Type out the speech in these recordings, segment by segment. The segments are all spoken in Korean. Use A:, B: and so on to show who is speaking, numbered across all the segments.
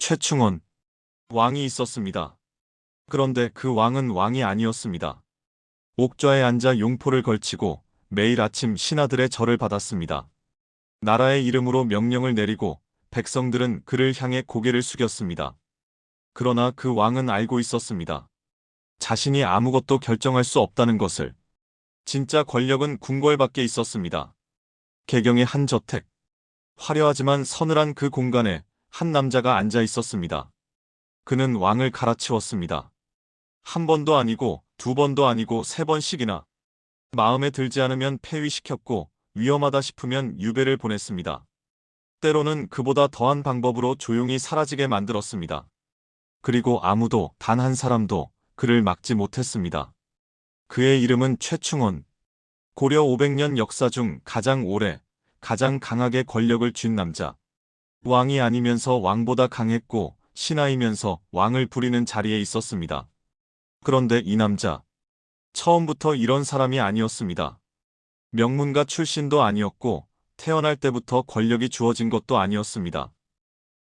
A: 최충원 왕이 있었습니다. 그런데 그 왕은 왕이 아니었습니다. 옥좌에 앉아 용포를 걸치고 매일 아침 신하들의 절을 받았습니다. 나라의 이름으로 명령을 내리고 백성들은 그를 향해 고개를 숙였습니다. 그러나 그 왕은 알고 있었습니다. 자신이 아무것도 결정할 수 없다는 것을. 진짜 권력은 궁궐밖에 있었습니다. 개경의 한 저택. 화려하지만 서늘한 그 공간에 한 남자가 앉아 있었습니다. 그는 왕을 갈아치웠습니다. 한 번도 아니고 두 번도 아니고 세 번씩이나. 마음에 들지 않으면 폐위시켰고 위험하다 싶으면 유배를 보냈습니다. 때로는 그보다 더한 방법으로 조용히 사라지게 만들었습니다. 그리고 아무도 단 한 사람도 그를 막지 못했습니다. 그의 이름은 최충원. 고려 500년 역사 중 가장 오래, 가장 강하게 권력을 쥔 남자. 왕이 아니면서 왕보다 강했고 신하이면서 왕을 부리는 자리에 있었습니다. 그런데 이 남자, 처음부터 이런 사람이 아니었습니다. 명문가 출신도 아니었고 태어날 때부터 권력이 주어진 것도 아니었습니다.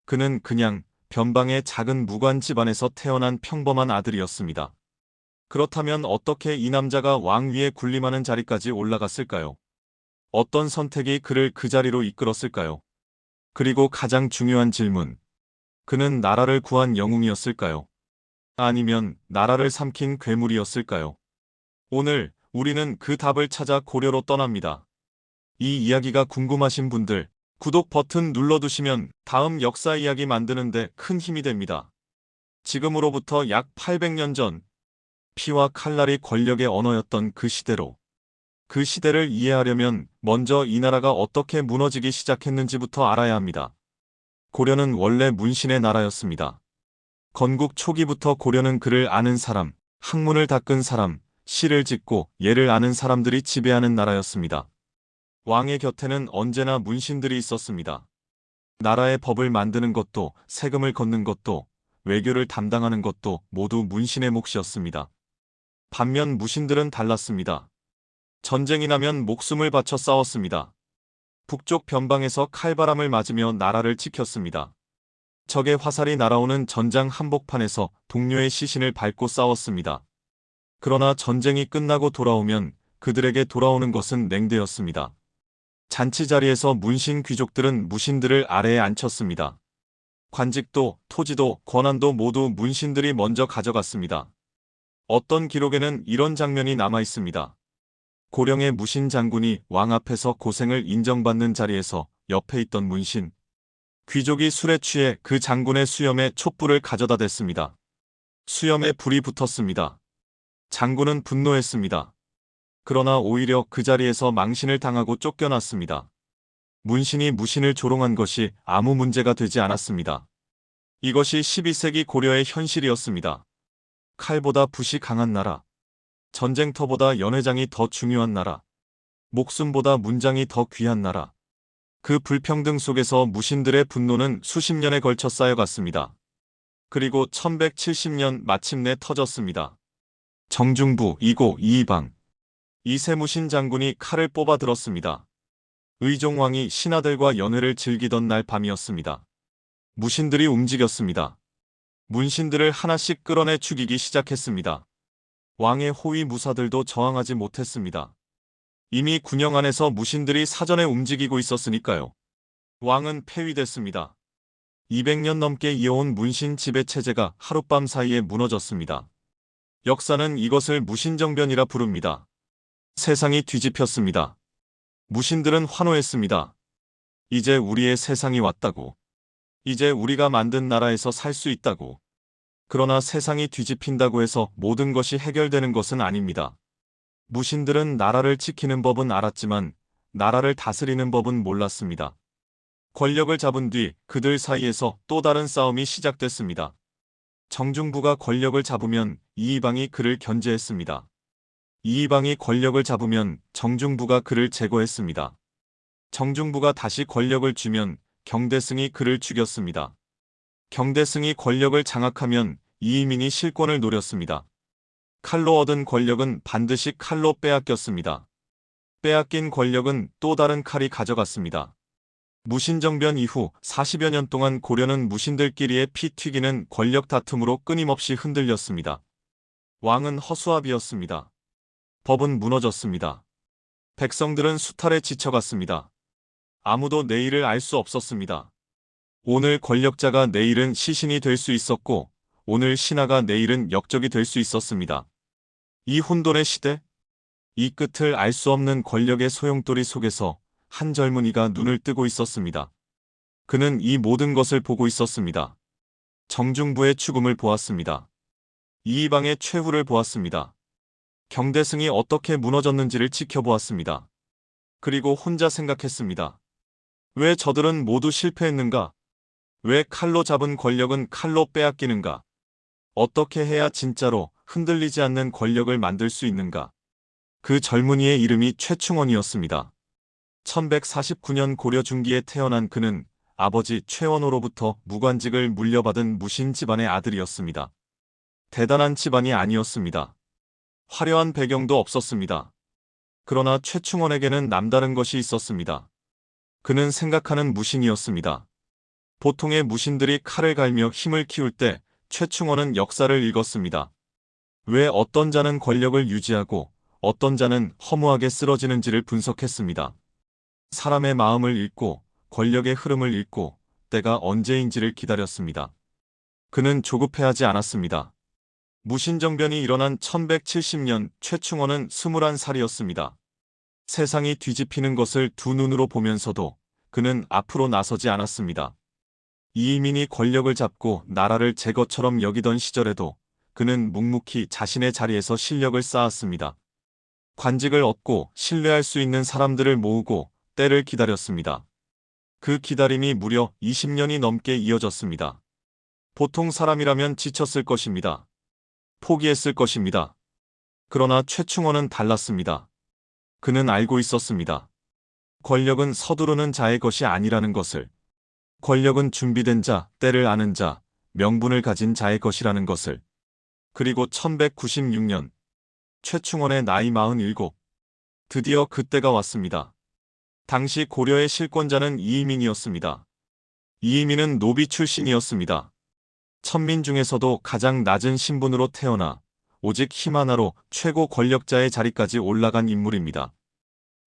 A: 그는 그냥 변방의 작은 무관 집안에서 태어난 평범한 아들이었습니다. 그렇다면 어떻게 이 남자가 왕 위에 군림하는 자리까지 올라갔을까요? 어떤 선택이 그를 그 자리로 이끌었을까요? 그리고 가장 중요한 질문. 그는 나라를 구한 영웅이었을까요? 아니면 나라를 삼킨 괴물이었을까요? 오늘 우리는 그 답을 찾아 고려로 떠납니다. 이 이야기가 궁금하신 분들, 구독 버튼 눌러두시면 다음 역사 이야기 만드는데 큰 힘이 됩니다. 지금으로부터 약 800년 전, 피와 칼날이 권력의 언어였던 그 시대로. 그 시대를 이해하려면 먼저 이 나라가 어떻게 무너지기 시작했는지부터 알아야 합니다. 고려는 원래 문신의 나라였습니다. 건국 초기부터 고려는 글을 아는 사람, 학문을 닦은 사람, 시를 짓고 예를 아는 사람들이 지배하는 나라였습니다. 왕의 곁에는 언제나 문신들이 있었습니다. 나라의 법을 만드는 것도, 세금을 걷는 것도, 외교를 담당하는 것도 모두 문신의 몫이었습니다. 반면 무신들은 달랐습니다. 전쟁이 나면 목숨을 바쳐 싸웠습니다. 북쪽 변방에서 칼바람을 맞으며 나라를 지켰습니다. 적의 화살이 날아오는 전장 한복판에서 동료의 시신을 밟고 싸웠습니다. 그러나 전쟁이 끝나고 돌아오면 그들에게 돌아오는 것은 냉대였습니다. 잔치 자리에서 문신 귀족들은 무신들을 아래에 앉혔습니다. 관직도, 토지도, 권한도 모두 문신들이 먼저 가져갔습니다. 어떤 기록에는 이런 장면이 남아 있습니다. 고령의 무신 장군이 왕 앞에서 고생을 인정받는 자리에서 옆에 있던 문신. 귀족이 술에 취해 그 장군의 수염에 촛불을 가져다 댔습니다. 수염에 불이 붙었습니다. 장군은 분노했습니다. 그러나 오히려 그 자리에서 망신을 당하고 쫓겨났습니다. 문신이 무신을 조롱한 것이 아무 문제가 되지 않았습니다. 이것이 12세기 고려의 현실이었습니다. 칼보다 붓이 강한 나라. 전쟁터보다 연회장이 더 중요한 나라. 목숨보다 문장이 더 귀한 나라. 그 불평등 속에서 무신들의 분노는 수십 년에 걸쳐 쌓여갔습니다. 그리고 1170년 마침내 터졌습니다. 정중부, 이고, 이이방. 이세무신 장군이 칼을 뽑아 들었습니다. 의종왕이 신하들과 연회를 즐기던 날 밤이었습니다. 무신들이 움직였습니다. 문신들을 하나씩 끌어내 죽이기 시작했습니다. 왕의 호위 무사들도 저항하지 못했습니다. 이미 군영 안에서 무신들이 사전에 움직이고 있었으니까요. 왕은 폐위됐습니다. 200년 넘게 이어온 문신 지배 체제가 하룻밤 사이에 무너졌습니다. 역사는 이것을 무신정변이라 부릅니다. 세상이 뒤집혔습니다. 무신들은 환호했습니다. 이제 우리의 세상이 왔다고. 이제 우리가 만든 나라에서 살 수 있다고. 그러나 세상이 뒤집힌다고 해서 모든 것이 해결되는 것은 아닙니다. 무신들은 나라를 지키는 법은 알았지만 나라를 다스리는 법은 몰랐습니다. 권력을 잡은 뒤 그들 사이에서 또 다른 싸움이 시작됐습니다. 정중부가 권력을 잡으면 이이방이 그를 견제했습니다. 이이방이 권력을 잡으면 정중부가 그를 제거했습니다. 정중부가 다시 권력을 쥐면 경대승이 그를 죽였습니다. 경대승이 권력을 장악하면 이이민이 실권을 노렸습니다. 칼로 얻은 권력은 반드시 칼로 빼앗겼습니다. 빼앗긴 권력은 또 다른 칼이 가져갔습니다. 무신정변 이후 40여 년 동안 고려는 무신들끼리의 피 튀기는 권력 다툼으로 끊임없이 흔들렸습니다. 왕은 허수아비였습니다. 법은 무너졌습니다. 백성들은 수탈에 지쳐갔습니다. 아무도 내일을 알 수 없었습니다. 오늘 권력자가 내일은 시신이 될 수 있었고, 오늘 신하가 내일은 역적이 될 수 있었습니다. 이 혼돈의 시대, 이 끝을 알 수 없는 권력의 소용돌이 속에서 한 젊은이가 눈을 뜨고 있었습니다. 그는 이 모든 것을 보고 있었습니다. 정중부의 죽음을 보았습니다. 이방의 최후를 보았습니다. 경대승이 어떻게 무너졌는지를 지켜보았습니다. 그리고 혼자 생각했습니다. 왜 저들은 모두 실패했는가? 왜 칼로 잡은 권력은 칼로 빼앗기는가? 어떻게 해야 진짜로 흔들리지 않는 권력을 만들 수 있는가? 그 젊은이의 이름이 최충원이었습니다. 1149년 고려 중기에 태어난 그는 아버지 최원호로부터 무관직을 물려받은 무신 집안의 아들이었습니다. 대단한 집안이 아니었습니다. 화려한 배경도 없었습니다. 그러나 최충원에게는 남다른 것이 있었습니다. 그는 생각하는 무신이었습니다. 보통의 무신들이 칼을 갈며 힘을 키울 때 최충원은 역사를 읽었습니다. 왜 어떤 자는 권력을 유지하고 어떤 자는 허무하게 쓰러지는지를 분석했습니다. 사람의 마음을 읽고 권력의 흐름을 읽고 때가 언제인지를 기다렸습니다. 그는 조급해하지 않았습니다. 무신정변이 일어난 1170년 최충원은 21살이었습니다. 세상이 뒤집히는 것을 두 눈으로 보면서도 그는 앞으로 나서지 않았습니다. 이민이 권력을 잡고 나라를 제 것처럼 여기던 시절에도 그는 묵묵히 자신의 자리에서 실력을 쌓았습니다. 관직을 얻고 신뢰할 수 있는 사람들을 모으고 때를 기다렸습니다. 그 기다림이 무려 20년이 넘게 이어졌습니다. 보통 사람이라면 지쳤을 것입니다. 포기했을 것입니다. 그러나 최충원은 달랐습니다. 그는 알고 있었습니다. 권력은 서두르는 자의 것이 아니라는 것을. 권력은 준비된 자, 때를 아는 자, 명분을 가진 자의 것이라는 것을. 그리고 1196년 최충원의 나이 47. 드디어 그때가 왔습니다. 당시 고려의 실권자는 이의민이었습니다. 이의민은 노비 출신이었습니다. 천민 중에서도 가장 낮은 신분으로 태어나 오직 힘 하나로 최고 권력자의 자리까지 올라간 인물입니다.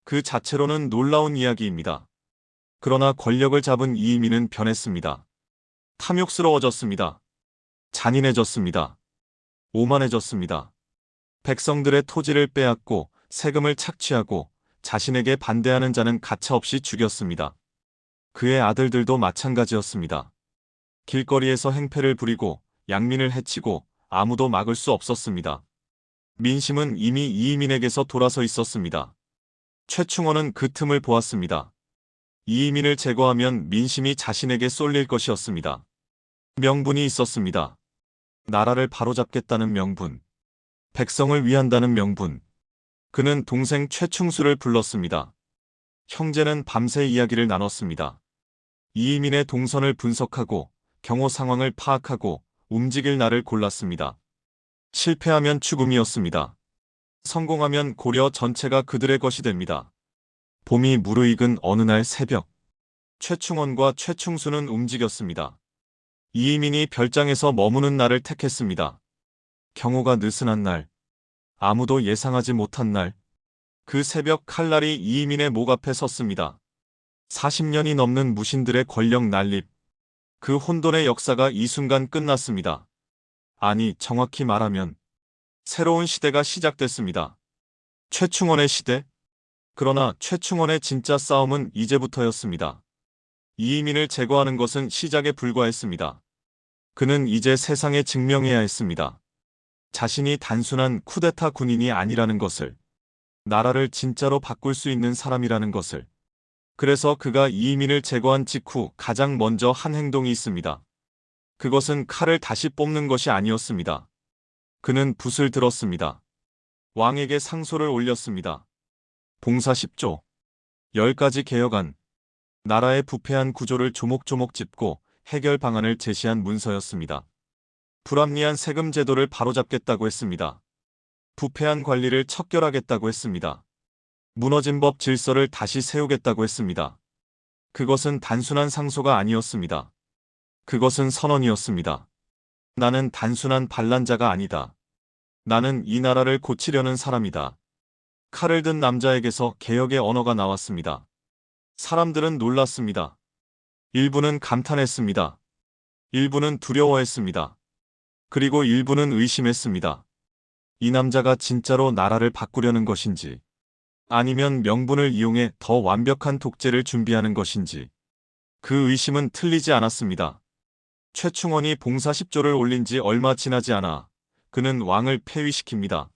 A: 그 자체로는 놀라운 이야기입니다. 그러나 권력을 잡은 이의민은 변했습니다. 탐욕스러워졌습니다. 잔인해졌습니다. 오만해졌습니다. 백성들의 토지를 빼앗고 세금을 착취하고 자신에게 반대하는 자는 가차없이 죽였습니다. 그의 아들들도 마찬가지였습니다. 길거리에서 행패를 부리고 양민을 해치고 아무도 막을 수 없었습니다. 민심은 이미 이의민에게서 돌아서 있었습니다. 최충원은 그 틈을 보았습니다. 이의민을 제거하면 민심이 자신에게 쏠릴 것이었습니다. 명분이 있었습니다. 나라를 바로잡겠다는 명분. 백성을 위한다는 명분. 그는 동생 최충수를 불렀습니다. 형제는 밤새 이야기를 나눴습니다. 이의민의 동선을 분석하고 경호 상황을 파악하고 움직일 날을 골랐습니다. 실패하면 죽음이었습니다. 성공하면 고려 전체가 그들의 것이 됩니다. 봄이 무르익은 어느 날 새벽, 최충원과 최충수는 움직였습니다. 이의민이 별장에서 머무는 날을 택했습니다. 경호가 느슨한 날, 아무도 예상하지 못한 날, 그 새벽 칼날이 이의민의 목 앞에 섰습니다. 40년이 넘는 무신들의 권력 난립, 그 혼돈의 역사가 이 순간 끝났습니다. 아니, 정확히 말하면 새로운 시대가 시작됐습니다. 최충원의 시대? 그러나 최충원의 진짜 싸움은 이제부터였습니다. 이의민을 제거하는 것은 시작에 불과했습니다. 그는 이제 세상에 증명해야 했습니다. 자신이 단순한 쿠데타 군인이 아니라는 것을, 나라를 진짜로 바꿀 수 있는 사람이라는 것을. 그래서 그가 이의민을 제거한 직후 가장 먼저 한 행동이 있습니다. 그것은 칼을 다시 뽑는 것이 아니었습니다. 그는 붓을 들었습니다. 왕에게 상소를 올렸습니다. 봉사 10조, 10가지 개혁안, 나라의 부패한 구조를 조목조목 짚고 해결 방안을 제시한 문서였습니다. 불합리한 세금 제도를 바로잡겠다고 했습니다. 부패한 관리를 척결하겠다고 했습니다. 무너진 법 질서를 다시 세우겠다고 했습니다. 그것은 단순한 상소가 아니었습니다. 그것은 선언이었습니다. 나는 단순한 반란자가 아니다. 나는 이 나라를 고치려는 사람이다. 칼을 든 남자에게서 개혁의 언어가 나왔습니다. 사람들은 놀랐습니다. 일부는 감탄했습니다. 일부는 두려워했습니다. 그리고 일부는 의심했습니다. 이 남자가 진짜로 나라를 바꾸려는 것인지, 아니면 명분을 이용해 더 완벽한 독재를 준비하는 것인지. 그 의심은 틀리지 않았습니다. 최충원이 봉사 10조를 올린 지 얼마 지나지 않아 그는 왕을 폐위시킵니다.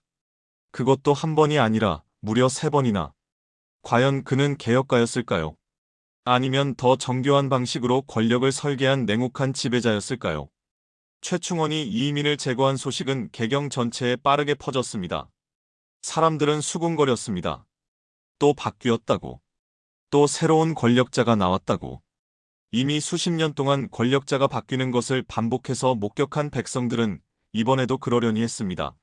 A: 그것도 한 번이 아니라 무려 3번이나. 과연 그는 개혁가였을까요? 아니면 더 정교한 방식으로 권력을 설계한 냉혹한 지배자였을까요? 최충원이 이의민을 제거한 소식은 개경 전체에 빠르게 퍼졌습니다. 사람들은 수군거렸습니다. 또 바뀌었다고. 또 새로운 권력자가 나왔다고. 이미 수십 년 동안 권력자가 바뀌는 것을 반복해서 목격한 백성들은 이번에도 그러려니 했습니다.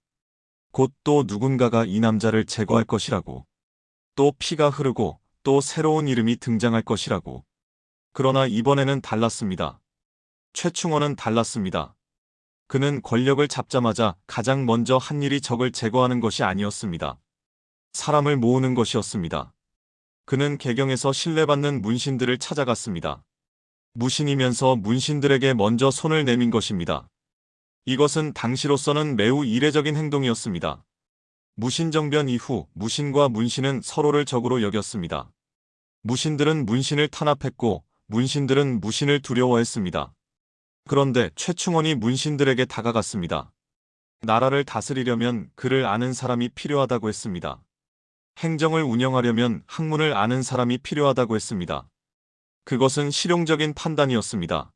A: 곧 또 누군가가 이 남자를 제거할 것이라고. 또 피가 흐르고 또 새로운 이름이 등장할 것이라고. 그러나 이번에는 달랐습니다. 최충원은 달랐습니다. 그는 권력을 잡자마자 가장 먼저 한 일이 적을 제거하는 것이 아니었습니다. 사람을 모으는 것이었습니다. 그는 개경에서 신뢰받는 문신들을 찾아갔습니다. 무신이면서 문신들에게 먼저 손을 내민 것입니다. 이것은 당시로서는 매우 이례적인 행동이었습니다. 무신정변 이후 무신과 문신은 서로를 적으로 여겼습니다. 무신들은 문신을 탄압했고 문신들은 무신을 두려워했습니다. 그런데 최충원이 문신들에게 다가갔습니다. 나라를 다스리려면 그를 아는 사람이 필요하다고 했습니다. 행정을 운영하려면 학문을 아는 사람이 필요하다고 했습니다. 그것은 실용적인 판단이었습니다.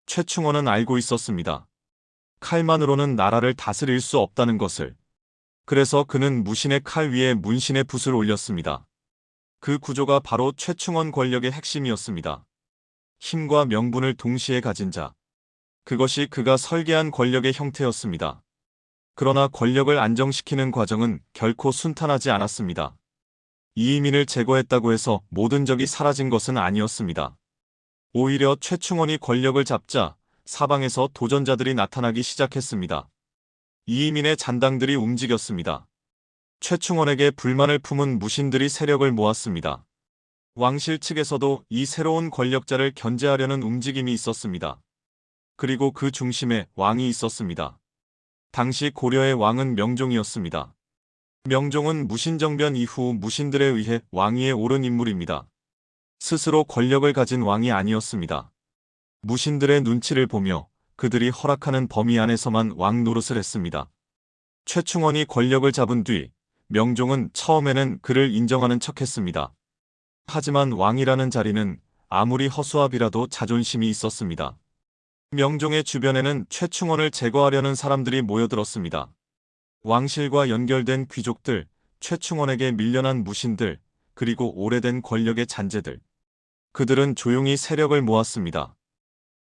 A: 최충원은 알고 있었습니다. 칼만으로는 나라를 다스릴 수 없다는 것을. 그래서 그는 무신의 칼 위에 문신의 붓을 올렸습니다. 그 구조가 바로 최충원 권력의 핵심이었습니다. 힘과 명분을 동시에 가진 자. 그것이 그가 설계한 권력의 형태였습니다. 그러나 권력을 안정시키는 과정은 결코 순탄하지 않았습니다. 이의민을 제거했다고 해서 모든 적이 사라진 것은 아니었습니다. 오히려 최충원이 권력을 잡자 사방에서 도전자들이 나타나기 시작했습니다. 이의민의 잔당들이 움직였습니다. 최충원에게 불만을 품은 무신들이 세력을 모았습니다. 왕실 측에서도 이 새로운 권력자를 견제하려는 움직임이 있었습니다. 그리고 그 중심에 왕이 있었습니다. 당시 고려의 왕은 명종이었습니다. 명종은 무신정변 이후 무신들에 의해 왕위에 오른 인물입니다. 스스로 권력을 가진 왕이 아니었습니다. 무신들의 눈치를 보며 그들이 허락하는 범위 안에서만 왕 노릇을 했습니다. 최충원이 권력을 잡은 뒤 명종은 처음에는 그를 인정하는 척했습니다. 하지만 왕이라는 자리는 아무리 허수아비라도 자존심이 있었습니다. 명종의 주변에는 최충원을 제거하려는 사람들이 모여들었습니다. 왕실과 연결된 귀족들, 최충원에게 밀려난 무신들, 그리고 오래된 권력의 잔재들. 그들은 조용히 세력을 모았습니다.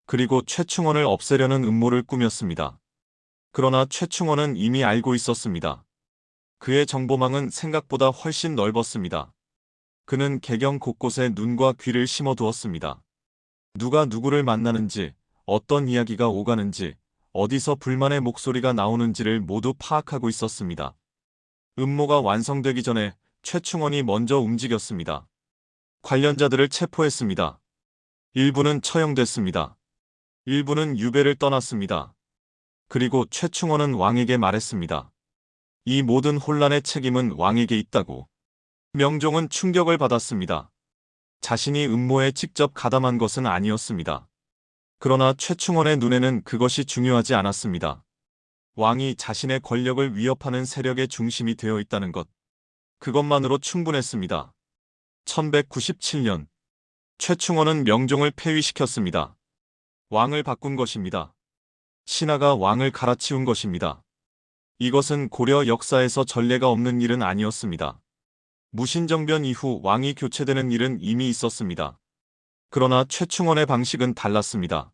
A: 그리고 최충원을 없애려는 음모를 꾸몄습니다. 그러나 최충원은 이미 알고 있었습니다. 그의 정보망은 생각보다 훨씬 넓었습니다. 그는 개경 곳곳에 눈과 귀를 심어두었습니다. 누가 누구를 만나는지, 어떤 이야기가 오가는지, 어디서 불만의 목소리가 나오는지를 모두 파악하고 있었습니다. 음모가 완성되기 전에 최충원이 먼저 움직였습니다. 관련자들을 체포했습니다. 일부는 처형됐습니다. 일부는 유배를 떠났습니다. 그리고 최충원은 왕에게 말했습니다. 이 모든 혼란의 책임은 왕에게 있다고. 명종은 충격을 받았습니다. 자신이 음모에 직접 가담한 것은 아니었습니다. 그러나 최충원의 눈에는 그것이 중요하지 않았습니다. 왕이 자신의 권력을 위협하는 세력의 중심이 되어 있다는 것. 그것만으로 충분했습니다. 1197년 최충원은 명종을 폐위시켰습니다. 왕을 바꾼 것입니다. 신하가 왕을 갈아치운 것입니다. 이것은 고려 역사에서 전례가 없는 일은 아니었습니다. 무신정변 이후 왕이 교체되는 일은 이미 있었습니다. 그러나 최충원의 방식은 달랐습니다.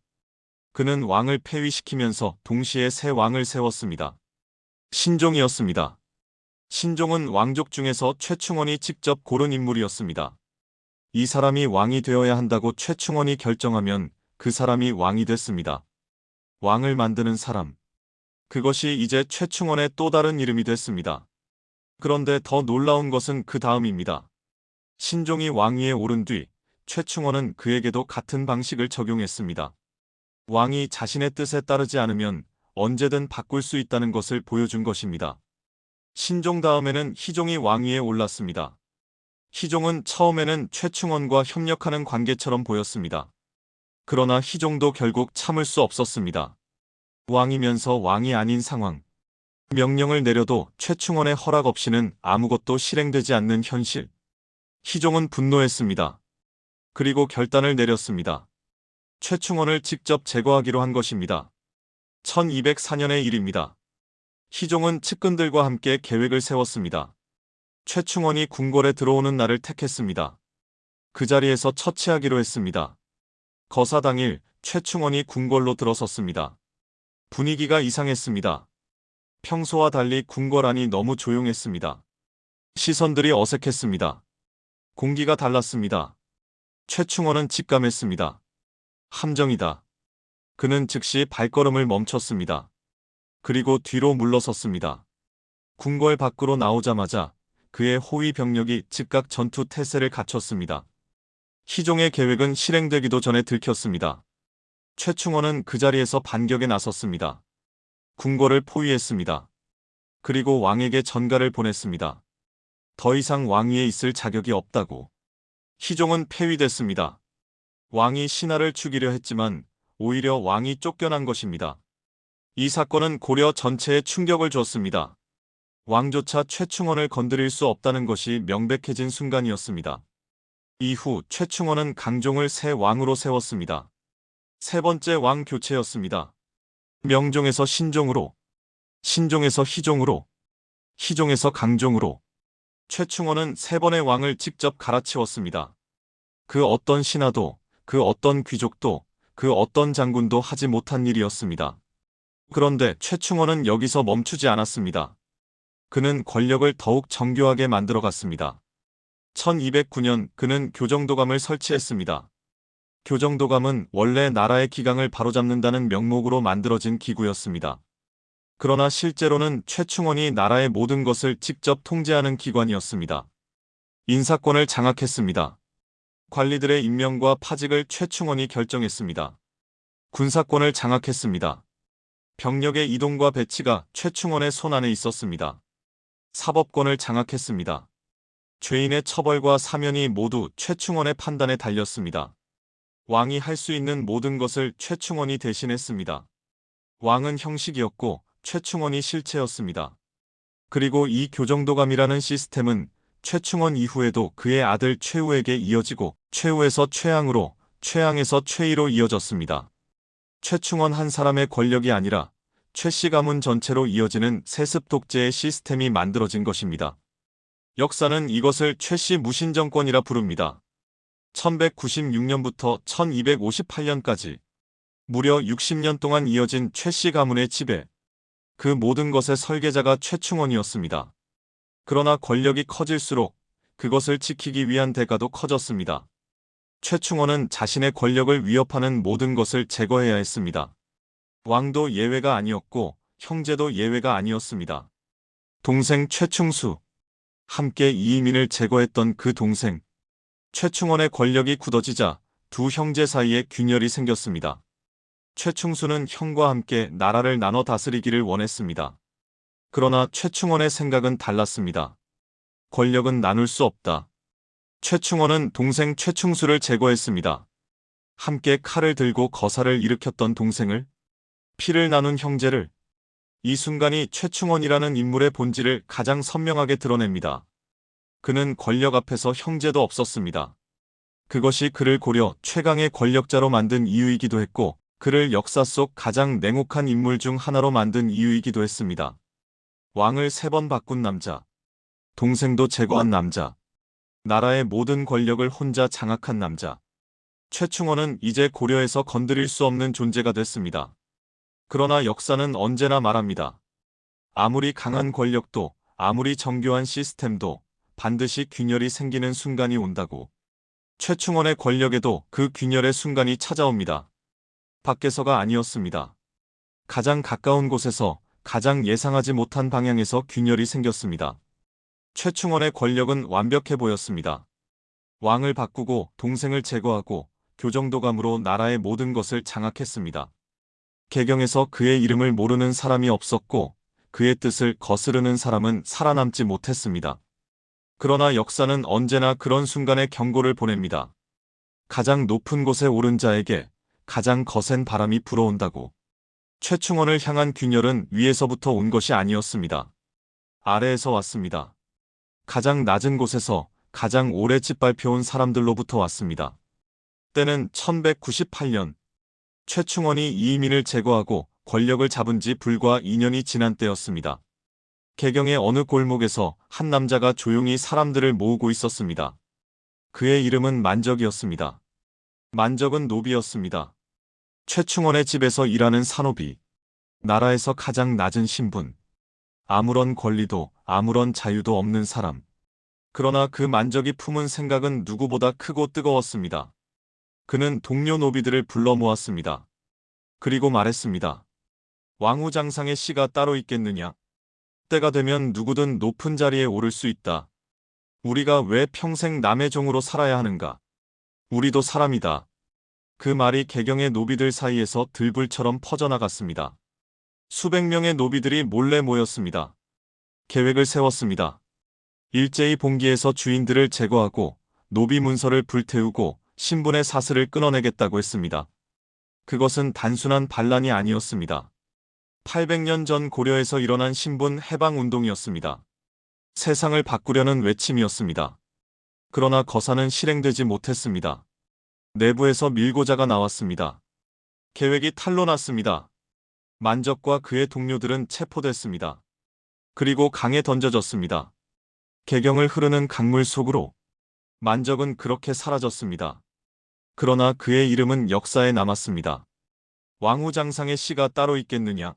A: 그는 왕을 폐위시키면서 동시에 새 왕을 세웠습니다. 신종이었습니다. 신종은 왕족 중에서 최충원이 직접 고른 인물이었습니다. 이 사람이 왕이 되어야 한다고 최충원이 결정하면 그 사람이 왕이 됐습니다. 왕을 만드는 사람. 그것이 이제 최충원의 또 다른 이름이 됐습니다. 그런데 더 놀라운 것은 그 다음입니다. 신종이 왕위에 오른 뒤 최충원은 그에게도 같은 방식을 적용했습니다. 왕이 자신의 뜻에 따르지 않으면 언제든 바꿀 수 있다는 것을 보여준 것입니다. 신종 다음에는 희종이 왕위에 올랐습니다. 희종은 처음에는 최충원과 협력하는 관계처럼 보였습니다. 그러나 희종도 결국 참을 수 없었습니다. 왕이면서 왕이 아닌 상황. 명령을 내려도 최충원의 허락 없이는 아무것도 실행되지 않는 현실. 희종은 분노했습니다. 그리고 결단을 내렸습니다. 최충원을 직접 제거하기로 한 것입니다. 1204년의 일입니다. 희종은 측근들과 함께 계획을 세웠습니다. 최충원이 궁궐에 들어오는 날을 택했습니다. 그 자리에서 처치하기로 했습니다. 거사 당일 최충원이 궁궐로 들어섰습니다. 분위기가 이상했습니다. 평소와 달리 궁궐 안이 너무 조용했습니다. 시선들이 어색했습니다. 공기가 달랐습니다. 최충원은 직감했습니다. 함정이다. 그는 즉시 발걸음을 멈췄습니다. 그리고 뒤로 물러섰습니다. 궁궐 밖으로 나오자마자 그의 호위 병력이 즉각 전투 태세를 갖췄습니다. 희종의 계획은 실행되기도 전에 들켰습니다. 최충원은 그 자리에서 반격에 나섰습니다. 궁궐을 포위했습니다. 그리고 왕에게 전가를 보냈습니다. 더 이상 왕위에 있을 자격이 없다고. 희종은 폐위됐습니다. 왕이 신하를 죽이려 했지만 오히려 왕이 쫓겨난 것입니다. 이 사건은 고려 전체에 충격을 줬습니다. 왕조차 최충원을 건드릴 수 없다는 것이 명백해진 순간이었습니다. 이후 최충원은 강종을 새 왕으로 세웠습니다. 세 번째 왕 교체였습니다. 명종에서 신종으로, 신종에서 희종으로, 희종에서 강종으로. 최충원은 세 번의 왕을 직접 갈아치웠습니다. 그 어떤 신하도, 그 어떤 귀족도, 그 어떤 장군도 하지 못한 일이었습니다. 그런데 최충원은 여기서 멈추지 않았습니다. 그는 권력을 더욱 정교하게 만들어갔습니다. 1209년 그는 교정도감을 설치했습니다. 교정도감은 원래 나라의 기강을 바로잡는다는 명목으로 만들어진 기구였습니다. 그러나 실제로는 최충원이 나라의 모든 것을 직접 통제하는 기관이었습니다. 인사권을 장악했습니다. 관리들의 임명과 파직을 최충원이 결정했습니다. 군사권을 장악했습니다. 병력의 이동과 배치가 최충원의 손안에 있었습니다. 사법권을 장악했습니다. 죄인의 처벌과 사면이 모두 최충원의 판단에 달렸습니다. 왕이 할 수 있는 모든 것을 최충원이 대신했습니다. 왕은 형식이었고 최충원이 실체였습니다. 그리고 이 교정도감이라는 시스템은 최충원 이후에도 그의 아들 최우에게 이어지고 최우에서 최양으로, 최양에서 최희로 이어졌습니다. 최충원 한 사람의 권력이 아니라 최씨 가문 전체로 이어지는 세습 독재의 시스템이 만들어진 것입니다. 역사는 이것을 최씨 무신정권이라 부릅니다. 1196년부터 1258년까지 무려 60년 동안 이어진 최씨 가문의 지배. 그 모든 것의 설계자가 최충원이었습니다. 그러나 권력이 커질수록 그것을 지키기 위한 대가도 커졌습니다. 최충원은 자신의 권력을 위협하는 모든 것을 제거해야 했습니다. 왕도 예외가 아니었고 형제도 예외가 아니었습니다. 동생 최충수. 함께 이의민을 제거했던 그 동생. 최충원의 권력이 굳어지자 두 형제 사이에 균열이 생겼습니다. 최충수는 형과 함께 나라를 나눠 다스리기를 원했습니다. 그러나 최충원의 생각은 달랐습니다. 권력은 나눌 수 없다. 최충원은 동생 최충수를 제거했습니다. 함께 칼을 들고 거사를 일으켰던 동생을, 피를 나눈 형제를. 이 순간이 최충원이라는 인물의 본질을 가장 선명하게 드러냅니다. 그는 권력 앞에서 형제도 없었습니다. 그것이 그를 고려 최강의 권력자로 만든 이유이기도 했고 그를 역사 속 가장 냉혹한 인물 중 하나로 만든 이유이기도 했습니다. 왕을 3번 바꾼 남자. 동생도 제거한 남자. 나라의 모든 권력을 혼자 장악한 남자. 최충원은 이제 고려에서 건드릴 수 없는 존재가 됐습니다. 그러나 역사는 언제나 말합니다. 아무리 강한 권력도, 아무리 정교한 시스템도 반드시 균열이 생기는 순간이 온다고. 최충원의 권력에도 그 균열의 순간이 찾아옵니다. 밖에서가 아니었습니다. 가장 가까운 곳에서 가장 예상하지 못한 방향에서 균열이 생겼습니다. 최충원의 권력은 완벽해 보였습니다. 왕을 바꾸고 동생을 제거하고 교정도감으로 나라의 모든 것을 장악했습니다. 개경에서 그의 이름을 모르는 사람이 없었고 그의 뜻을 거스르는 사람은 살아남지 못했습니다. 그러나 역사는 언제나 그런 순간에 경고를 보냅니다. 가장 높은 곳에 오른 자에게 가장 거센 바람이 불어온다고. 최충원을 향한 균열은 위에서부터 온 것이 아니었습니다. 아래에서 왔습니다. 가장 낮은 곳에서 가장 오래 짓밟혀온 사람들로부터 왔습니다. 때는 1198년. 최충원이 이의민을 제거하고 권력을 잡은 지 불과 2년이 지난 때였습니다. 개경의 어느 골목에서 한 남자가 조용히 사람들을 모으고 있었습니다. 그의 이름은 만적이었습니다. 만적은 노비였습니다. 최충원의 집에서 일하는 산노비. 나라에서 가장 낮은 신분. 아무런 권리도 아무런 자유도 없는 사람. 그러나 그 만적이 품은 생각은 누구보다 크고 뜨거웠습니다. 그는 동료 노비들을 불러 모았습니다. 그리고 말했습니다. 왕후장상의 씨가 따로 있겠느냐? 때가 되면 누구든 높은 자리에 오를 수 있다. 우리가 왜 평생 남의 종으로 살아야 하는가? 우리도 사람이다. 그 말이 개경의 노비들 사이에서 들불처럼 퍼져나갔습니다. 수백 명의 노비들이 몰래 모였습니다. 계획을 세웠습니다. 일제히 봉기에서 주인들을 제거하고 노비 문서를 불태우고 신분의 사슬을 끊어내겠다고 했습니다. 그것은 단순한 반란이 아니었습니다. 800년 전 고려에서 일어난 신분 해방 운동이었습니다. 세상을 바꾸려는 외침이었습니다. 그러나 거사는 실행되지 못했습니다. 내부에서 밀고자가 나왔습니다. 계획이 탄로났습니다. 만적과 그의 동료들은 체포됐습니다. 그리고 강에 던져졌습니다. 개경을 흐르는 강물 속으로. 만적은 그렇게 사라졌습니다. 그러나 그의 이름은 역사에 남았습니다. 왕후장상의 씨가 따로 있겠느냐?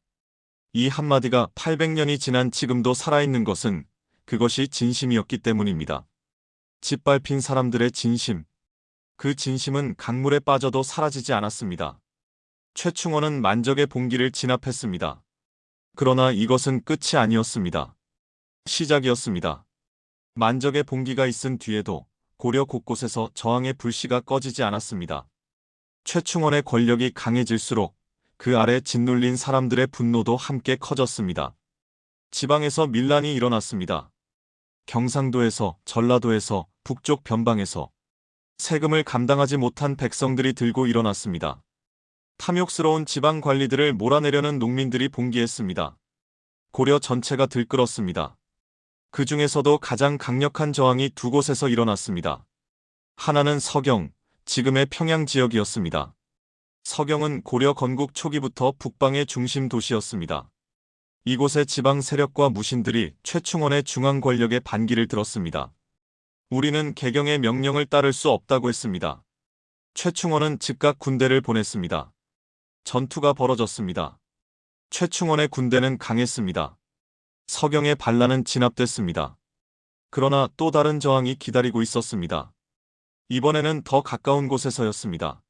A: 이 한마디가 800년이 지난 지금도 살아있는 것은 그것이 진심이었기 때문입니다. 짓밟힌 사람들의 진심. 그 진심은 강물에 빠져도 사라지지 않았습니다. 최충원은 만적의 봉기를 진압했습니다. 그러나 이것은 끝이 아니었습니다. 시작이었습니다. 만적의 봉기가 있은 뒤에도 고려 곳곳에서 저항의 불씨가 꺼지지 않았습니다. 최충원의 권력이 강해질수록 그 아래 짓눌린 사람들의 분노도 함께 커졌습니다. 지방에서 밀란이 일어났습니다. 경상도에서, 전라도에서, 북쪽 변방에서 세금을 감당하지 못한 백성들이 들고 일어났습니다. 탐욕스러운 지방 관리들을 몰아내려는 농민들이 봉기했습니다. 고려 전체가 들끓었습니다. 그 중에서도 가장 강력한 저항이 두 곳에서 일어났습니다. 하나는 서경, 지금의 평양 지역이었습니다. 서경은 고려 건국 초기부터 북방의 중심 도시였습니다. 이곳의 지방 세력과 무신들이 최충원의 중앙 권력에 반기를 들었습니다. 우리는 개경의 명령을 따를 수 없다고 했습니다. 최충원은 즉각 군대를 보냈습니다. 전투가 벌어졌습니다. 최충원의 군대는 강했습니다. 서경의 반란은 진압됐습니다. 그러나 또 다른 저항이 기다리고 있었습니다. 이번에는 더 가까운 곳에서였습니다.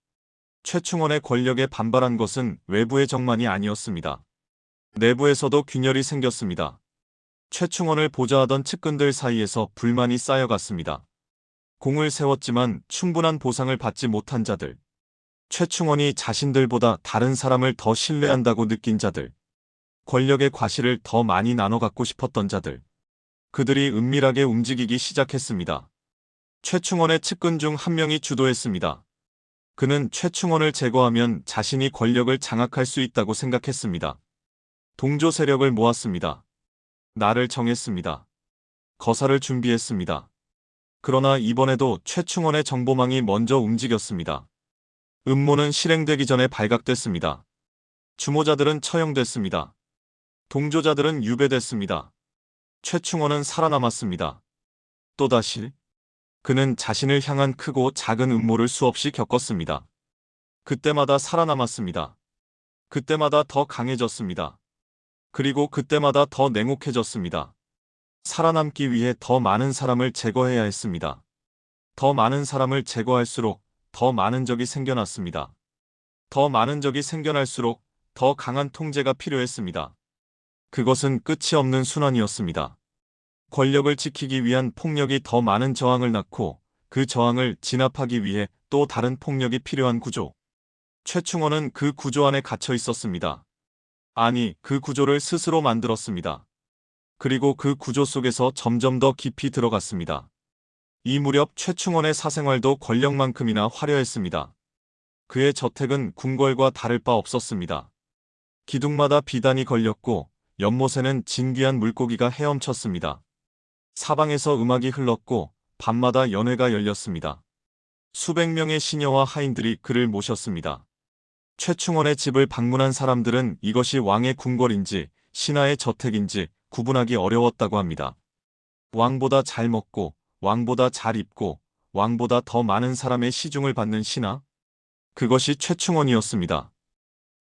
A: 최충원의 권력에 반발한 것은 외부의 적만이 아니었습니다. 내부에서도 균열이 생겼습니다. 최충원을 보좌하던 측근들 사이에서 불만이 쌓여갔습니다. 공을 세웠지만 충분한 보상을 받지 못한 자들. 최충원이 자신들보다 다른 사람을 더 신뢰한다고 느낀 자들. 권력의 과실을 더 많이 나눠 갖고 싶었던 자들. 그들이 은밀하게 움직이기 시작했습니다. 최충원의 측근 중 한 명이 주도했습니다. 그는 최충원을 제거하면 자신이 권력을 장악할 수 있다고 생각했습니다. 동조 세력을 모았습니다. 날을 정했습니다. 거사를 준비했습니다. 그러나 이번에도 최충원의 정보망이 먼저 움직였습니다. 음모는 실행되기 전에 발각됐습니다. 주모자들은 처형됐습니다. 동조자들은 유배됐습니다. 최충원은 살아남았습니다. 또다시 그는 자신을 향한 크고 작은 음모를 수없이 겪었습니다. 그때마다 살아남았습니다. 그때마다 더 강해졌습니다. 그리고 그때마다 더 냉혹해졌습니다. 살아남기 위해 더 많은 사람을 제거해야 했습니다. 더 많은 사람을 제거할수록 더 많은 적이 생겨났습니다. 더 많은 적이 생겨날수록 더 강한 통제가 필요했습니다. 그것은 끝이 없는 순환이었습니다. 권력을 지키기 위한 폭력이 더 많은 저항을 낳고 그 저항을 진압하기 위해 또 다른 폭력이 필요한 구조. 최충원은 그 구조 안에 갇혀 있었습니다. 아니, 그 구조를 스스로 만들었습니다. 그리고 그 구조 속에서 점점 더 깊이 들어갔습니다. 이 무렵 최충원의 사생활도 권력만큼이나 화려했습니다. 그의 저택은 궁궐과 다를 바 없었습니다. 기둥마다 비단이 걸렸고 연못에는 진귀한 물고기가 헤엄쳤습니다. 사방에서 음악이 흘렀고 밤마다 연회가 열렸습니다. 수백 명의 시녀와 하인들이 그를 모셨습니다. 최충원의 집을 방문한 사람들은 이것이 왕의 궁궐인지 신하의 저택인지 구분하기 어려웠다고 합니다. 왕보다 잘 먹고 왕보다 잘 입고 왕보다 더 많은 사람의 시중을 받는 신하? 그것이 최충원이었습니다.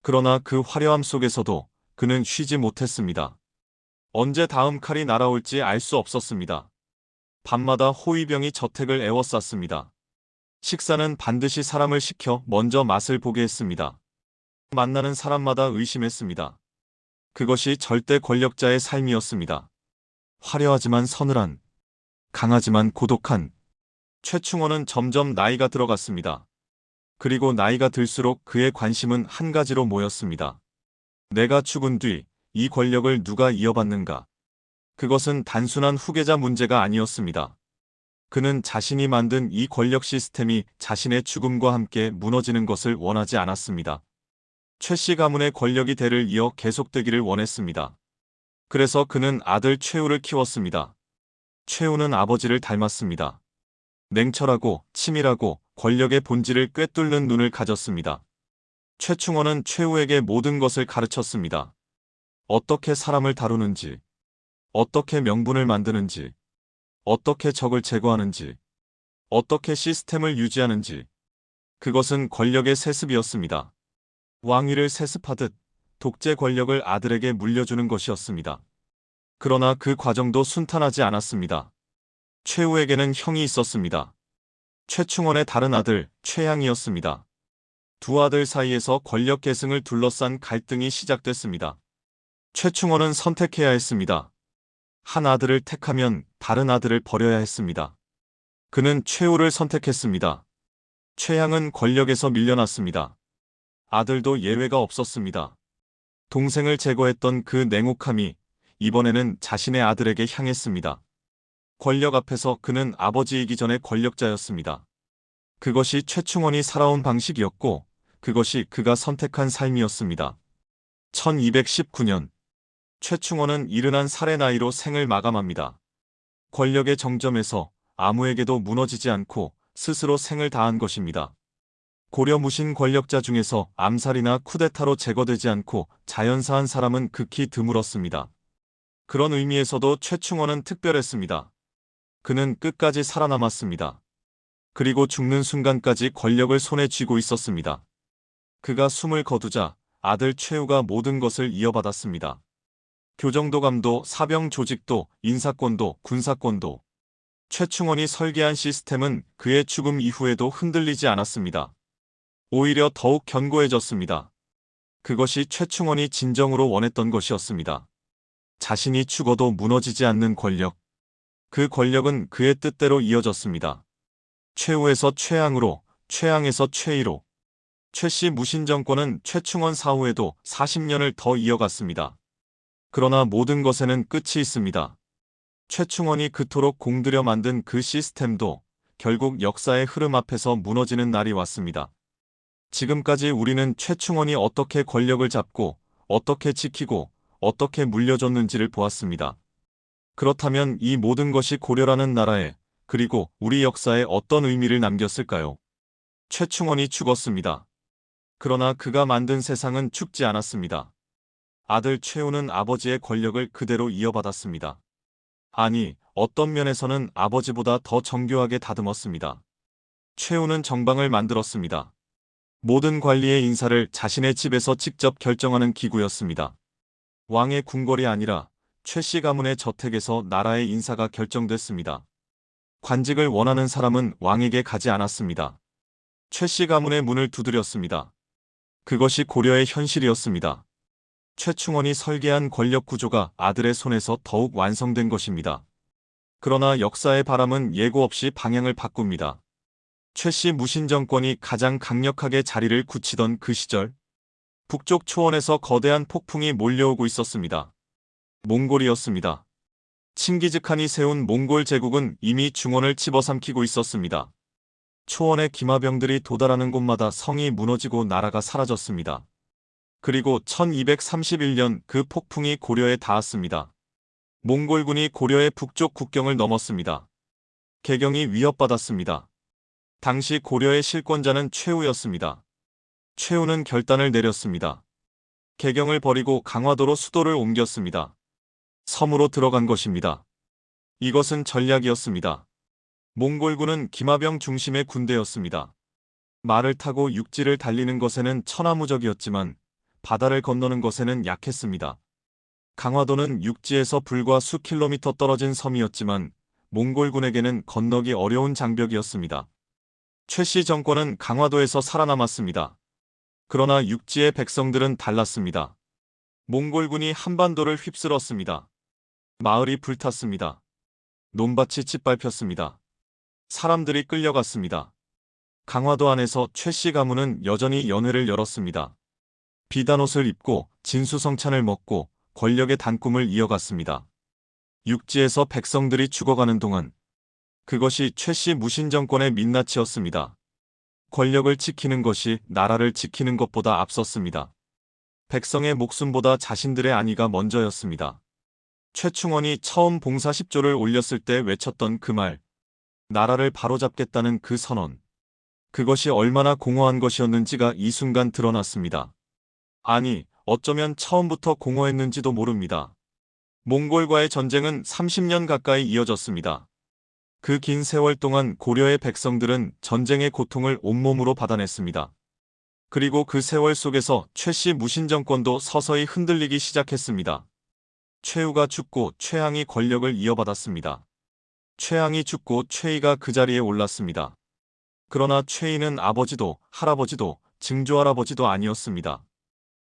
A: 그러나 그 화려함 속에서도 그는 쉬지 못했습니다. 언제 다음 칼이 날아올지 알 수 없었습니다. 밤마다 호위병이 저택을 에워쌌습니다. 식사는 반드시 사람을 시켜 먼저 맛을 보게 했습니다. 만나는 사람마다 의심했습니다. 그것이 절대 권력자의 삶이었습니다. 화려하지만 서늘한, 강하지만 고독한. 최충원은 점점 나이가 들어갔습니다. 그리고 나이가 들수록 그의 관심은 한 가지로 모였습니다. 내가 죽은 뒤 이 권력을 누가 이어받는가? 그것은 단순한 후계자 문제가 아니었습니다. 그는 자신이 만든 이 권력 시스템이 자신의 죽음과 함께 무너지는 것을 원하지 않았습니다. 최씨 가문의 권력이 대를 이어 계속되기를 원했습니다. 그래서 그는 아들 최우를 키웠습니다. 최우는 아버지를 닮았습니다. 냉철하고 치밀하고 권력의 본질을 꿰뚫는 눈을 가졌습니다. 최충원은 최우에게 모든 것을 가르쳤습니다. 어떻게 사람을 다루는지, 어떻게 명분을 만드는지, 어떻게 적을 제거하는지, 어떻게 시스템을 유지하는지. 그것은 권력의 세습이었습니다. 왕위를 세습하듯 독재 권력을 아들에게 물려주는 것이었습니다. 그러나 그 과정도 순탄하지 않았습니다. 최우에게는 형이 있었습니다. 최충원의 다른 아들 최양이었습니다. 두 아들 사이에서 권력 계승을 둘러싼 갈등이 시작됐습니다. 최충원은 선택해야 했습니다. 한 아들을 택하면 다른 아들을 버려야 했습니다. 그는 최우를 선택했습니다. 최양은 권력에서 밀려났습니다. 아들도 예외가 없었습니다. 동생을 제거했던 그 냉혹함이 이번에는 자신의 아들에게 향했습니다. 권력 앞에서 그는 아버지이기 전에 권력자였습니다. 그것이 최충원이 살아온 방식이었고 그것이 그가 선택한 삶이었습니다. 1219년 최충원은 71살의 나이로 생을 마감합니다. 권력의 정점에서 아무에게도 무너지지 않고 스스로 생을 다한 것입니다. 고려 무신 권력자 중에서 암살이나 쿠데타로 제거되지 않고 자연사한 사람은 극히 드물었습니다. 그런 의미에서도 최충원은 특별했습니다. 그는 끝까지 살아남았습니다. 그리고 죽는 순간까지 권력을 손에 쥐고 있었습니다. 그가 숨을 거두자 아들 최우가 모든 것을 이어받았습니다. 교정도감도, 사병 조직도, 인사권도, 군사권도. 최충원이 설계한 시스템은 그의 죽음 이후에도 흔들리지 않았습니다. 오히려 더욱 견고해졌습니다. 그것이 최충원이 진정으로 원했던 것이었습니다. 자신이 죽어도 무너지지 않는 권력. 그 권력은 그의 뜻대로 이어졌습니다. 최우에서 최양으로, 최양에서 최이로. 최씨 무신 정권은 최충원 사후에도 40년을 더 이어갔습니다. 그러나 모든 것에는 끝이 있습니다. 최충원이 그토록 공들여 만든 그 시스템도 결국 역사의 흐름 앞에서 무너지는 날이 왔습니다. 지금까지 우리는 최충원이 어떻게 권력을 잡고 어떻게 지키고 어떻게 물려줬는지를 보았습니다. 그렇다면 이 모든 것이 고려라는 나라에 그리고 우리 역사에 어떤 의미를 남겼을까요? 최충원이 죽었습니다. 그러나 그가 만든 세상은 죽지 않았습니다. 아들 최우는 아버지의 권력을 그대로 이어받았습니다. 아니, 어떤 면에서는 아버지보다 더 정교하게 다듬었습니다. 최우는 정방을 만들었습니다. 모든 관리의 인사를 자신의 집에서 직접 결정하는 기구였습니다. 왕의 궁궐이 아니라 최씨 가문의 저택에서 나라의 인사가 결정됐습니다. 관직을 원하는 사람은 왕에게 가지 않았습니다. 최씨 가문의 문을 두드렸습니다. 그것이 고려의 현실이었습니다. 최충원이 설계한 권력 구조가 아들의 손에서 더욱 완성된 것입니다. 그러나 역사의 바람은 예고 없이 방향을 바꿉니다. 최씨 무신 정권이 가장 강력하게 자리를 굳히던 그 시절, 북쪽 초원에서 거대한 폭풍이 몰려오고 있었습니다. 몽골이었습니다. 칭기즈칸이 세운 몽골 제국은 이미 중원을 집어삼키고 있었습니다. 초원의 기마병들이 도달하는 곳마다 성이 무너지고 나라가 사라졌습니다. 그리고 1231년 그 폭풍이 고려에 닿았습니다. 몽골군이 고려의 북쪽 국경을 넘었습니다. 개경이 위협받았습니다. 당시 고려의 실권자는 최우였습니다. 최우는 결단을 내렸습니다. 개경을 버리고 강화도로 수도를 옮겼습니다. 섬으로 들어간 것입니다. 이것은 전략이었습니다. 몽골군은 기마병 중심의 군대였습니다. 말을 타고 육지를 달리는 것에는 천하무적이었지만 바다를 건너는 것에는 약했습니다. 강화도는 육지에서 불과 수 킬로미터 떨어진 섬이었지만 몽골군에게는 건너기 어려운 장벽이었습니다. 최씨 정권은 강화도에서 살아남았습니다. 그러나 육지의 백성들은 달랐습니다. 몽골군이 한반도를 휩쓸었습니다. 마을이 불탔습니다. 논밭이 짓밟혔습니다. 사람들이 끌려갔습니다. 강화도 안에서 최씨 가문은 여전히 연회를 열었습니다. 비단옷을 입고 진수성찬을 먹고 권력의 단꿈을 이어갔습니다. 육지에서 백성들이 죽어가는 동안 그것이 최씨 무신 정권의 민낯이었습니다. 권력을 지키는 것이 나라를 지키는 것보다 앞섰습니다. 백성의 목숨보다 자신들의 안위가 먼저였습니다. 최충원이 처음 봉사 10조를 올렸을 때 외쳤던 그 말, 나라를 바로잡겠다는 그 선언. 그것이 얼마나 공허한 것이었는지가 이 순간 드러났습니다. 아니, 어쩌면 처음부터 공허했는지도 모릅니다. 몽골과의 전쟁은 30년 가까이 이어졌습니다. 그 긴 세월 동안 고려의 백성들은 전쟁의 고통을 온몸으로 받아냈습니다. 그리고 그 세월 속에서 최씨 무신 정권도 서서히 흔들리기 시작했습니다. 최우가 죽고 최항이 권력을 이어받았습니다. 최항이 죽고 최이가 그 자리에 올랐습니다. 그러나 최이는 아버지도 할아버지도 증조할아버지도 아니었습니다.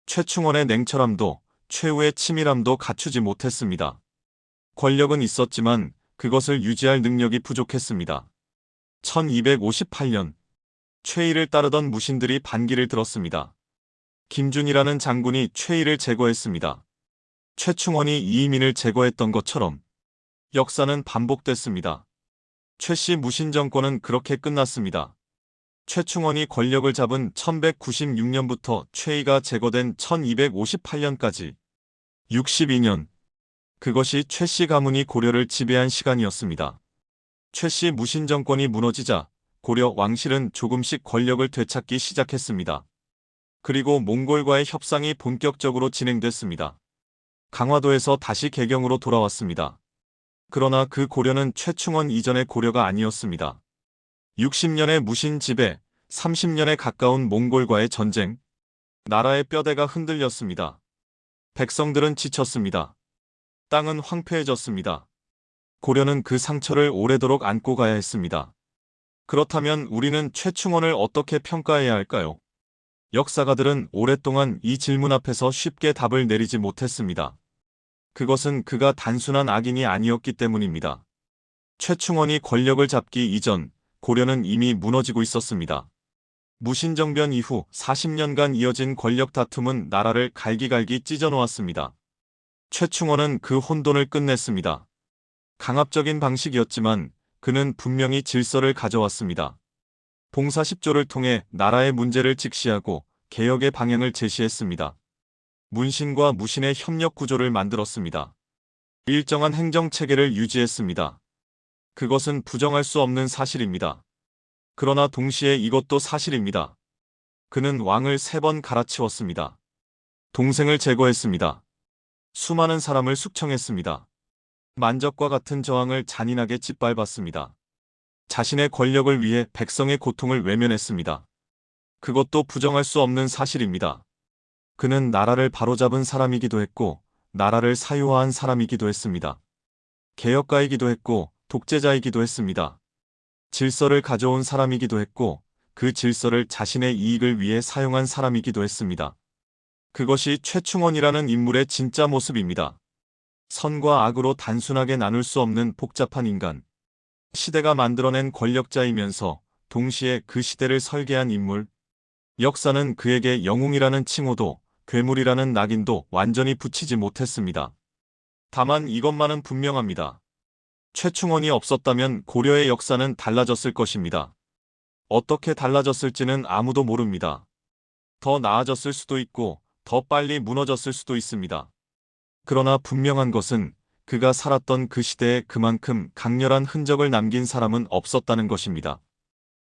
A: 최충원의 냉철함도 최우의 치밀함도 갖추지 못했습니다. 권력은 있었지만 그것을 유지할 능력이 부족했습니다. 1258년 최이를 따르던 무신들이 반기를 들었습니다. 김준이라는 장군이 최이를 제거했습니다. 최충원이 이이민을 제거했던 것처럼 역사는 반복됐습니다. 최씨 무신 정권은 그렇게 끝났습니다. 최충원이 권력을 잡은 1196년부터 최이가 제거된 1258년까지 62년, 그것이 최씨 가문이 고려를 지배한 시간이었습니다. 최씨 무신 정권이 무너지자 고려 왕실은 조금씩 권력을 되찾기 시작했습니다. 그리고 몽골과의 협상이 본격적으로 진행됐습니다. 강화도에서 다시 개경으로 돌아왔습니다. 그러나 그 고려는 최충원 이전의 고려가 아니었습니다. 60년의 무신 지배, 30년에 가까운 몽골과의 전쟁, 나라의 뼈대가 흔들렸습니다. 백성들은 지쳤습니다. 땅은 황폐해졌습니다. 고려는 그 상처를 오래도록 안고 가야 했습니다. 그렇다면 우리는 최충원을 어떻게 평가해야 할까요? 역사가들은 오랫동안 이 질문 앞에서 쉽게 답을 내리지 못했습니다. 그것은 그가 단순한 악인이 아니었기 때문입니다. 최충원이 권력을 잡기 이전 고려는 이미 무너지고 있었습니다. 무신정변 이후 40년간 이어진 권력 다툼은 나라를 갈기갈기 찢어놓았습니다. 최충원은 그 혼돈을 끝냈습니다. 강압적인 방식이었지만 그는 분명히 질서를 가져왔습니다. 봉사 10조를 통해 나라의 문제를 직시하고 개혁의 방향을 제시했습니다. 문신과 무신의 협력 구조를 만들었습니다. 일정한 행정체계를 유지했습니다. 그것은 부정할 수 없는 사실입니다. 그러나 동시에 이것도 사실입니다. 그는 왕을 3번 갈아치웠습니다. 동생을 제거했습니다. 수많은 사람을 숙청했습니다. 만적과 같은 저항을 잔인하게 짓밟았습니다. 자신의 권력을 위해 백성의 고통을 외면했습니다. 그것도 부정할 수 없는 사실입니다. 그는 나라를 바로잡은 사람이기도 했고 나라를 사유화한 사람이기도 했습니다. 개혁가이기도 했고 독재자이기도 했습니다. 질서를 가져온 사람이기도 했고 그 질서를 자신의 이익을 위해 사용한 사람이기도 했습니다. 그것이 최충원이라는 인물의 진짜 모습입니다. 선과 악으로 단순하게 나눌 수 없는 복잡한 인간. 시대가 만들어낸 권력자이면서 동시에 그 시대를 설계한 인물. 역사는 그에게 영웅이라는 칭호도 괴물이라는 낙인도 완전히 붙이지 못했습니다. 다만 이것만은 분명합니다. 최충원이 없었다면 고려의 역사는 달라졌을 것입니다. 어떻게 달라졌을지는 아무도 모릅니다. 더 나아졌을 수도 있고 더 빨리 무너졌을 수도 있습니다. 그러나 분명한 것은 그가 살았던 그 시대에 그만큼 강렬한 흔적을 남긴 사람은 없었다는 것입니다.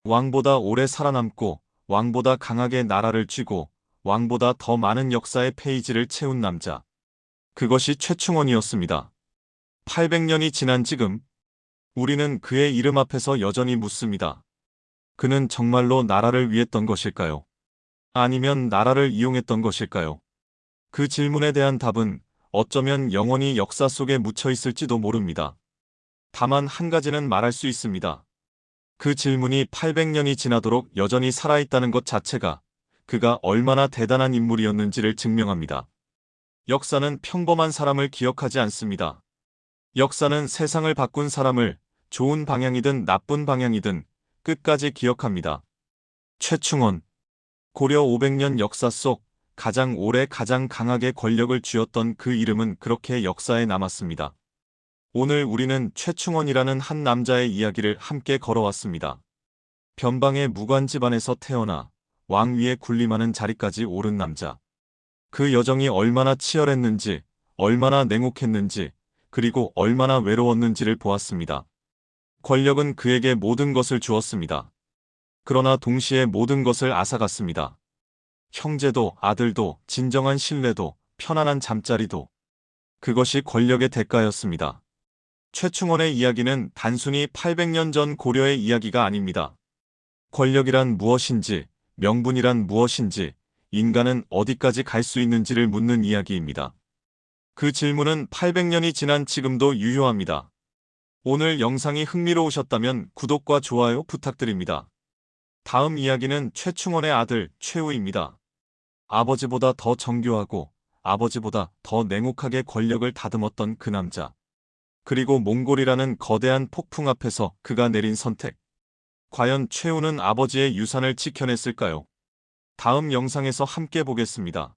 A: 왕보다 오래 살아남고 왕보다 강하게 나라를 쥐고 왕보다 더 많은 역사의 페이지를 채운 남자. 그것이 최충원이었습니다. 800년이 지난 지금 우리는 그의 이름 앞에서 여전히 묻습니다. 그는 정말로 나라를 위했던 것일까요? 아니면 나라를 이용했던 것일까요? 그 질문에 대한 답은 어쩌면 영원히 역사 속에 묻혀 있을지도 모릅니다. 다만 한 가지는 말할 수 있습니다. 그 질문이 800년이 지나도록 여전히 살아있다는 것 자체가 그가 얼마나 대단한 인물이었는지를 증명합니다. 역사는 평범한 사람을 기억하지 않습니다. 역사는 세상을 바꾼 사람을 좋은 방향이든 나쁜 방향이든 끝까지 기억합니다. 최충원. 고려 500년 역사 속 가장 오래 가장 강하게 권력을 쥐었던 그 이름은 그렇게 역사에 남았습니다. 오늘 우리는 최충원이라는 한 남자의 이야기를 함께 걸어왔습니다. 변방의 무관 집안에서 태어나 왕 위에 군림하는 자리까지 오른 남자. 그 여정이 얼마나 치열했는지, 얼마나 냉혹했는지, 그리고 얼마나 외로웠는지를 보았습니다. 권력은 그에게 모든 것을 주었습니다. 그러나 동시에 모든 것을 앗아갔습니다. 형제도 아들도 진정한 신뢰도 편안한 잠자리도. 그것이 권력의 대가였습니다. 최충원의 이야기는 단순히 800년 전 고려의 이야기가 아닙니다. 권력이란 무엇인지, 명분이란 무엇인지, 인간은 어디까지 갈 수 있는지를 묻는 이야기입니다. 그 질문은 800년이 지난 지금도 유효합니다. 오늘 영상이 흥미로우셨다면 구독과 좋아요 부탁드립니다. 다음 이야기는 최충원의 아들 최우입니다. 아버지보다 더 정교하고 아버지보다 더 냉혹하게 권력을 다듬었던 그 남자. 그리고 몽골이라는 거대한 폭풍 앞에서 그가 내린 선택. 과연 최우는 아버지의 유산을 지켜냈을까요? 다음 영상에서 함께 보겠습니다.